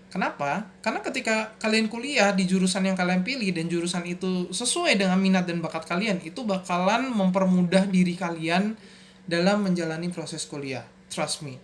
Kenapa? Karena ketika kalian kuliah di jurusan yang kalian pilih dan jurusan itu sesuai dengan minat dan bakat kalian, itu bakalan mempermudah diri kalian dalam menjalani proses kuliah. Trust me.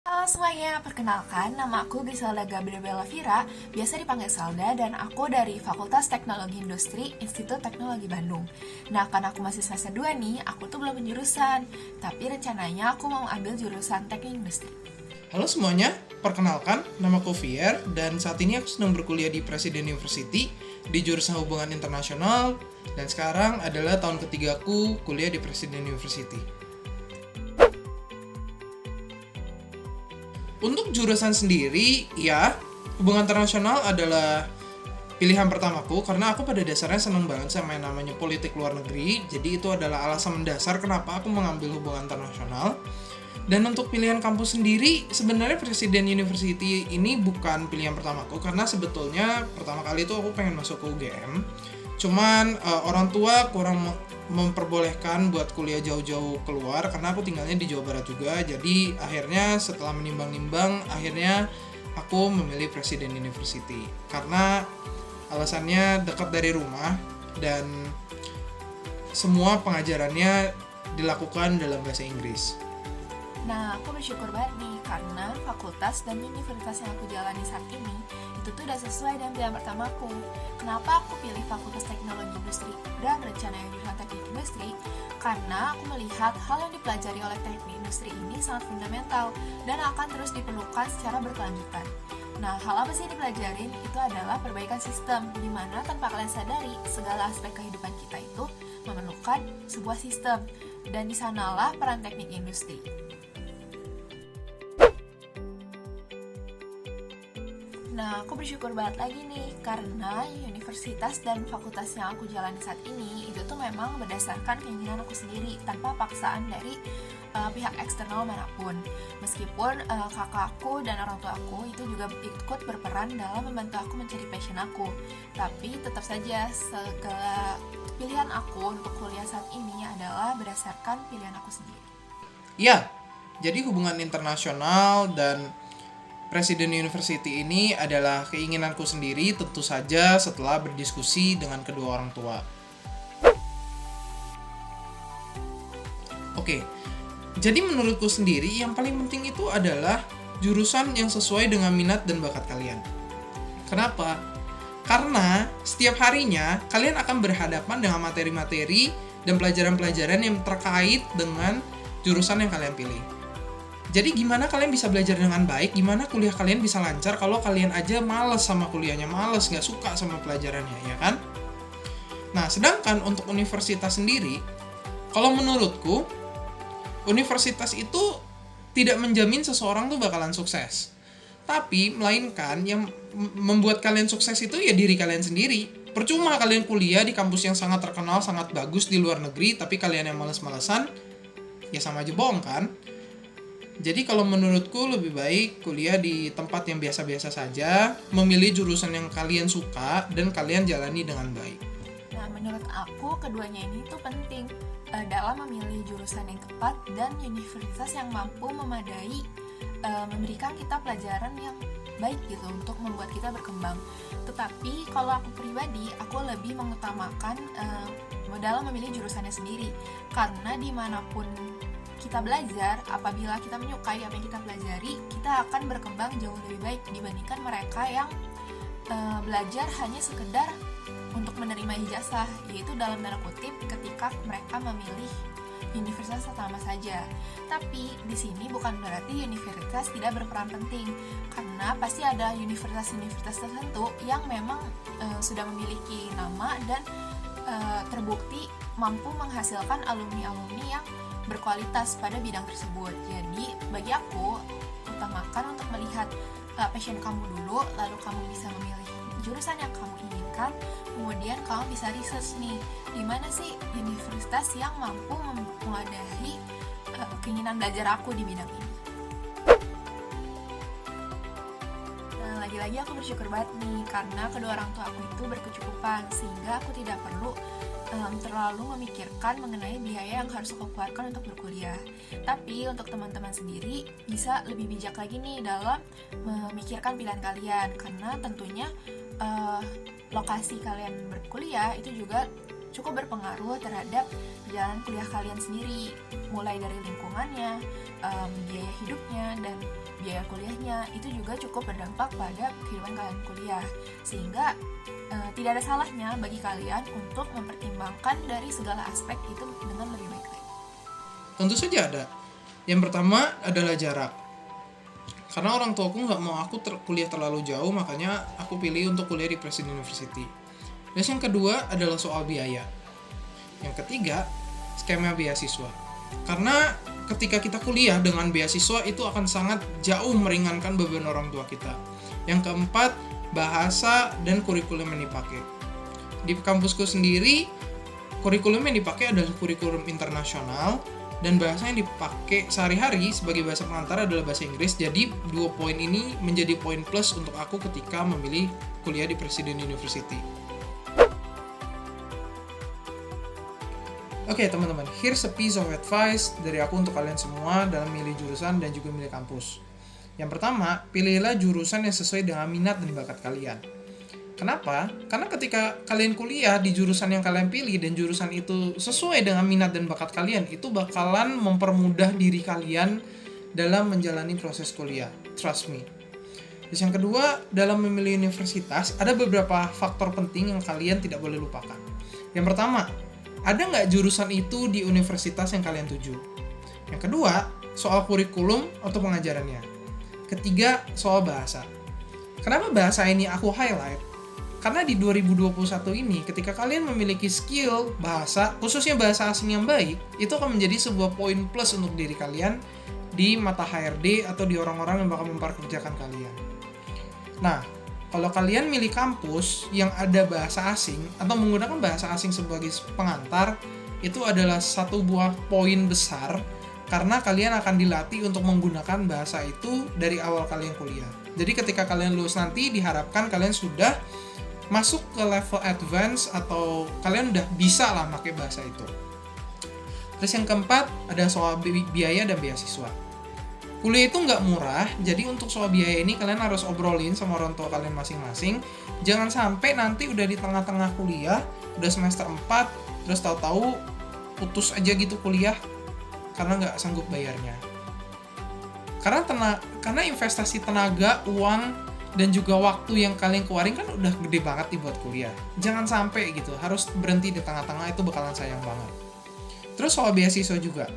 Halo semuanya, perkenalkan nama aku Griselda Gabriela Vira, biasa dipanggil Salda, dan aku dari Fakultas Teknologi Industri Institut Teknologi Bandung. Nah, karena aku masih semester 2 nih, aku tuh belum penjurusan, tapi rencananya aku mau ambil jurusan Teknik Industri. Halo semuanya, perkenalkan, namaku Fier dan saat ini aku sedang berkuliah di Presiden University di jurusan Hubungan Internasional dan sekarang adalah tahun ketigaku kuliah di Presiden University. Untuk jurusan sendiri, ya, Hubungan Internasional adalah pilihan pertamaku karena aku pada dasarnya seneng banget sama yang namanya politik luar negeri. Jadi itu adalah alasan mendasar kenapa aku mengambil hubungan internasional. Dan untuk pilihan kampus sendiri, sebenarnya Presiden University ini bukan pilihan pertamaku karena sebetulnya pertama kali itu aku pengen masuk ke UGM. Cuman orang tua kurang memperbolehkan buat kuliah jauh-jauh keluar karena aku tinggalnya di Jawa Barat juga. Jadi akhirnya setelah menimbang-nimbang, akhirnya aku memilih Presiden University karena alasannya dekat dari rumah dan semua pengajarannya dilakukan dalam bahasa Inggris. Nah, aku bersyukur banget nih karena fakultas dan universitas yang aku jalani saat ini itu tuh udah sesuai dengan pilihan pertamaku. Kenapa aku pilih Fakultas Teknologi Industri dan rencananya jurusan Teknik Industri? Karena aku melihat hal yang dipelajari oleh Teknik Industri ini sangat fundamental dan akan terus diperlukan secara berkelanjutan. Nah, hal apa sih yang dipelajarin? Itu adalah perbaikan sistem, di mana tanpa kalian sadari, segala aspek kehidupan kita itu memerlukan sebuah sistem. Dan di sanalah peran teknik industri. Nah, aku bersyukur banget lagi nih karena universitas dan fakultas yang aku jalani saat ini itu tuh memang berdasarkan keinginan aku sendiri tanpa paksaan dari pihak eksternal manapun. Meskipun kakakku dan orang tua aku itu juga ikut berperan dalam membantu aku mencari passion aku, tapi tetap saja segala pilihan aku untuk kuliah saat ini adalah berdasarkan pilihan aku sendiri. Ya, jadi hubungan internasional dan Presiden University ini adalah keinginanku sendiri tentu saja setelah berdiskusi dengan kedua orang tua. Oke, jadi menurutku sendiri yang paling penting itu adalah jurusan yang sesuai dengan minat dan bakat kalian. Kenapa? Karena setiap harinya kalian akan berhadapan dengan materi-materi dan pelajaran-pelajaran yang terkait dengan jurusan yang kalian pilih. Jadi gimana kalian bisa belajar dengan baik, gimana kuliah kalian bisa lancar kalau kalian aja males sama kuliahnya, males, nggak suka sama pelajarannya, ya kan? Nah, sedangkan untuk universitas sendiri, kalau menurutku, universitas itu tidak menjamin seseorang tuh bakalan sukses. Tapi, melainkan yang membuat kalian sukses itu ya diri kalian sendiri. Percuma kalian kuliah di kampus yang sangat terkenal, sangat bagus di luar negeri, tapi kalian yang males-malesan, ya sama aja bohong kan? Jadi kalau menurutku lebih baik kuliah di tempat yang biasa-biasa saja, memilih jurusan yang kalian suka, dan kalian jalani dengan baik. Nah, menurut aku keduanya ini tuh penting dalam memilih jurusan yang tepat dan universitas yang mampu memadai memberikan kita pelajaran yang baik gitu untuk membuat kita berkembang. Tetapi kalau aku pribadi, aku lebih mengutamakan dalam memilih jurusannya sendiri karena dimanapun kita belajar, apabila kita menyukai apa yang kita pelajari, kita akan berkembang jauh lebih baik dibandingkan mereka yang belajar hanya sekedar untuk menerima ijazah, yaitu dalam tanda kutip ketika mereka memilih universitas pertama saja. Tapi di sini bukan berarti universitas tidak berperan penting, karena pasti ada universitas-universitas tertentu yang memang sudah memiliki nama dan terbukti mampu menghasilkan alumni-alumni yang berkualitas pada bidang tersebut. Jadi bagi aku utamakan untuk melihat passion kamu dulu, lalu kamu bisa memilih jurusan yang kamu inginkan, kemudian kamu bisa research nih, di mana sih universitas yang mampu mewadahi keinginan belajar aku di bidang ini. Nah, lagi-lagi aku bersyukur banget nih, karena kedua orang tua aku itu berkecukupan, sehingga aku tidak perlu terlalu memikirkan mengenai biaya yang harus aku keluarkan untuk berkuliah. Tapi untuk teman-teman sendiri bisa lebih bijak lagi nih dalam memikirkan pilihan kalian, karena tentunya lokasi kalian berkuliah itu juga cukup berpengaruh terhadap perjalanan kuliah kalian sendiri, mulai dari lingkungannya, biaya hidupnya, dan biaya kuliahnya itu juga cukup berdampak pada kehidupan kalian kuliah, sehingga tidak ada salahnya bagi kalian untuk mempertimbangkan dari segala aspek itu dengan lebih baik lagi. Tentu saja ada. Yang pertama adalah jarak. Karena orang tuaku nggak mau aku kuliah terlalu jauh, makanya aku pilih untuk kuliah di Presiden University. Terus yang kedua adalah soal biaya. Yang ketiga, skema beasiswa. Karena ketika kita kuliah dengan beasiswa itu akan sangat jauh meringankan beban orang tua kita. Yang keempat, bahasa dan kurikulum yang dipakai. Di kampusku sendiri, kurikulum yang dipakai adalah kurikulum internasional, dan bahasa yang dipakai sehari-hari sebagai bahasa pengantar adalah bahasa Inggris. Jadi 2 poin ini menjadi poin plus untuk aku ketika memilih kuliah di Presiden University. Oke teman-teman, here's a piece of advice dari aku untuk kalian semua dalam milih jurusan dan juga milih kampus. Yang pertama, pilihlah jurusan yang sesuai dengan minat dan bakat kalian. Kenapa? Karena ketika kalian kuliah di jurusan yang kalian pilih dan jurusan itu sesuai dengan minat dan bakat kalian, itu bakalan mempermudah diri kalian dalam menjalani proses kuliah. Trust me. Terus yang kedua, dalam memilih universitas, ada beberapa faktor penting yang kalian tidak boleh lupakan. Yang pertama, ada nggak jurusan itu di universitas yang kalian tuju? Yang kedua, soal kurikulum atau pengajarannya. Ketiga, soal bahasa. Kenapa bahasa ini aku highlight? Karena di 2021 ini, ketika kalian memiliki skill bahasa, khususnya bahasa asing yang baik, itu akan menjadi sebuah poin plus untuk diri kalian di mata HRD atau di orang-orang yang bakal memperkerjakan kalian. Nah, kalau kalian milih kampus yang ada bahasa asing atau menggunakan bahasa asing sebagai pengantar, itu adalah satu buah poin besar karena kalian akan dilatih untuk menggunakan bahasa itu dari awal kalian kuliah. Jadi ketika kalian lulus nanti, diharapkan kalian sudah masuk ke level advance atau kalian udah bisa lah pakai bahasa itu. Terus yang keempat, ada soal biaya dan beasiswa. Kuliah itu nggak murah, jadi untuk soal biaya ini kalian harus obrolin sama orang tua kalian masing-masing. Jangan sampai nanti udah di tengah-tengah kuliah, udah semester 4, terus tahu-tahu putus aja gitu kuliah, karena nggak sanggup bayarnya. Karena investasi tenaga, uang, dan juga waktu yang kalian keluarin kan udah gede banget nih buat kuliah. Jangan sampai gitu, harus berhenti di tengah-tengah, itu bakalan sayang banget. Terus soal beasiswa juga.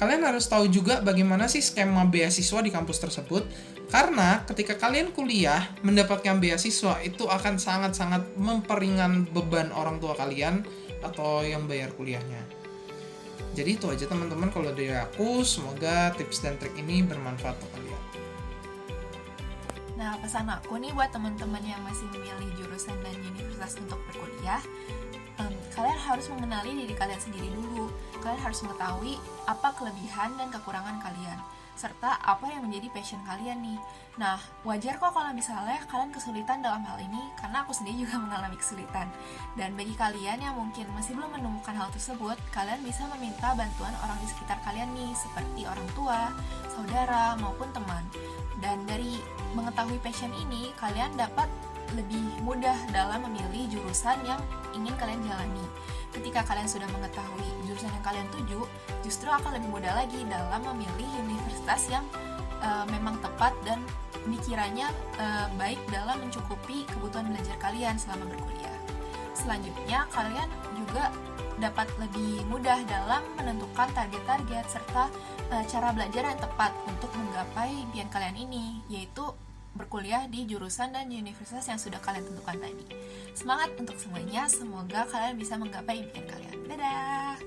Kalian harus tahu juga bagaimana sih skema beasiswa di kampus tersebut. Karena ketika kalian kuliah, mendapatkan beasiswa itu akan sangat-sangat memperingan beban orang tua kalian atau yang bayar kuliahnya. Jadi itu aja teman-teman kalau dari aku, semoga tips dan trik ini bermanfaat untuk kalian. Nah, pesan aku nih buat teman-teman yang masih memilih jurusan dan universitas untuk berkuliah, kalian harus mengenali diri kalian sendiri dulu. Kalian harus mengetahui apa kelebihan dan kekurangan kalian, serta apa yang menjadi passion kalian nih. Nah, wajar kok kalau misalnya kalian kesulitan dalam hal ini, karena aku sendiri juga mengalami kesulitan. Dan bagi kalian yang mungkin masih belum menemukan hal tersebut, kalian bisa meminta bantuan orang di sekitar kalian nih, seperti orang tua, saudara, maupun teman. Dan dari mengetahui passion ini, kalian dapat lebih mudah dalam memilih jurusan yang ingin kalian jalani. Ketika kalian sudah mengetahui jurusan yang kalian tuju, justru akan lebih mudah lagi dalam memilih universitas yang memang tepat dan dikiranya baik dalam mencukupi kebutuhan belajar kalian selama berkuliah. Selanjutnya, kalian juga dapat lebih mudah dalam menentukan target-target serta cara belajar yang tepat untuk menggapai impian kalian ini, yaitu berkuliah di jurusan dan universitas yang sudah kalian tentukan tadi. Semangat untuk semuanya, semoga kalian bisa menggapai impian kalian. Dadah!